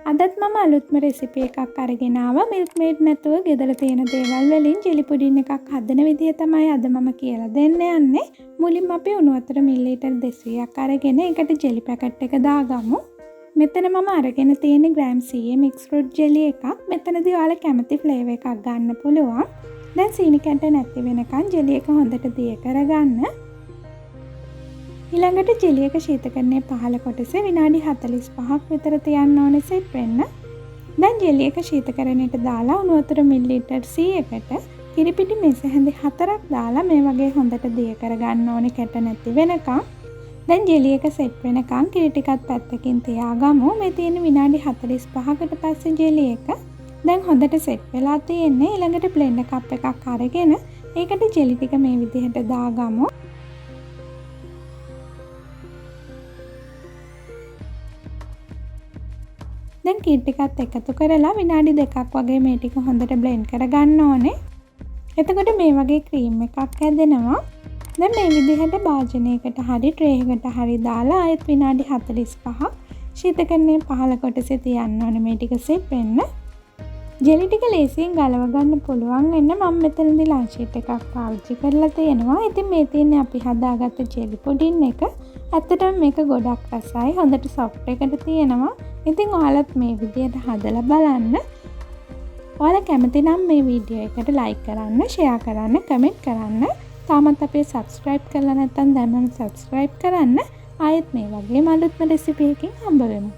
අදත් මම අලුත්ම රෙසිපි එකක් අරගෙන ආවා. මිල්ක් මේඩ් නැතුව ගෙදර තියෙන දේවල් වලින් ජෙලි පුඩින් එකක් හදන විදිය තමයි අද මම කියලා දෙන්න යන්නේ. මුලින්ම අපි උණු වතුර මිලිලීටර් 200ක් අරගෙන ඒකට ජෙලි පැකට් එක දාගමු. මෙතන මම අරගෙන තියෙන ග්‍රෑම් 100 මික්ස් ෆෘට් ජෙලි එකක්. මෙතනදී ඔයාලා කැමති ෆ්ලේවර් එකක් ගන්න පුළුවන්. දැන් සීනි කැට නැති වෙනකන් ජෙලි එක හොඳට දිය කරගන්න. ඊළඟට ජෙලි එක ශීතකරණයේ පහළ කොටසේ විනාඩි 45ක් විතර තියන්න ඕනේ සෙට් වෙන්න. දැන් ජෙලි එක ශීතකරණයට දාලා උණු වතුර මිලිලීටර් 100කට කිරිපිටි මෙස හැඳි 4ක් දාලා මේ වගේ හොඳට දිය කරගන්න ඕනේ කැට නැති වෙනකන්. දැන් ජෙලි එක සෙට් වෙනකන් කිරි ටිකත් පැත්තකින් තියාගමු. මේ තියෙන විනාඩි 45කට පස්සේ ජෙලි එක දැන් හොඳට සෙට් වෙලා තියෙන්නේ. ඊළඟට බ්ලෙන්ඩර් කප් එකක් අරගෙන ඒකට ජෙලි ටික මේ විදිහට දාගමු. දැන් කිරි ටිකත් එකතු කරලා විනාඩි 2ක් වගේ මේ ටික හොඳට බ්ලෙන්ඩ් කරගන්න ඕනේ. එතකොට මේ වගේ ක්‍රීම් එකක් හැදෙනවා. දැන් මේ විදිහට භාජනයකට හරි ට්‍රේ එකකට හරි දාලා ආයෙත් විනාඩි 45ක් ශීතකරණයේ පහළ කොටසේ තියන්න ඕනේ මේ ටික සෙට් වෙන්න. ජෙලි ටික ලේසියෙන් ගලව ගන්න පුළුවන් වෙන්න මම මෙතනදී ලන්ච් ෂීට් එකක් පාවිච්චි කරලා තියෙනවා. ඉතින් මේ තියෙන්නේ අපි හදාගත්ත ජෙලි පුඩින් එක. ඇත්තටම මේක ගොඩක් රසයි. හොඳට සොෆ්ට් එකට තියෙනවා. ඉතින් ඔයාලත් මේ විදිහට හදලා බලන්න. ඔයාලා කැමති නම් මේ වීඩියෝ එකට ලයික් කරන්න, ෂෙයා කරන්න, කමෙන්ට් කරන්න. තාමත් අපේ සබ්ස්ක්‍රයිබ් කරලා නැත්නම් දැන්ම සබ්ස්ක්‍රයිබ් කරන්න. ආයෙත් මේ වගේ අලුත්ම රෙසිපි එකකින් හම්බ වෙමු.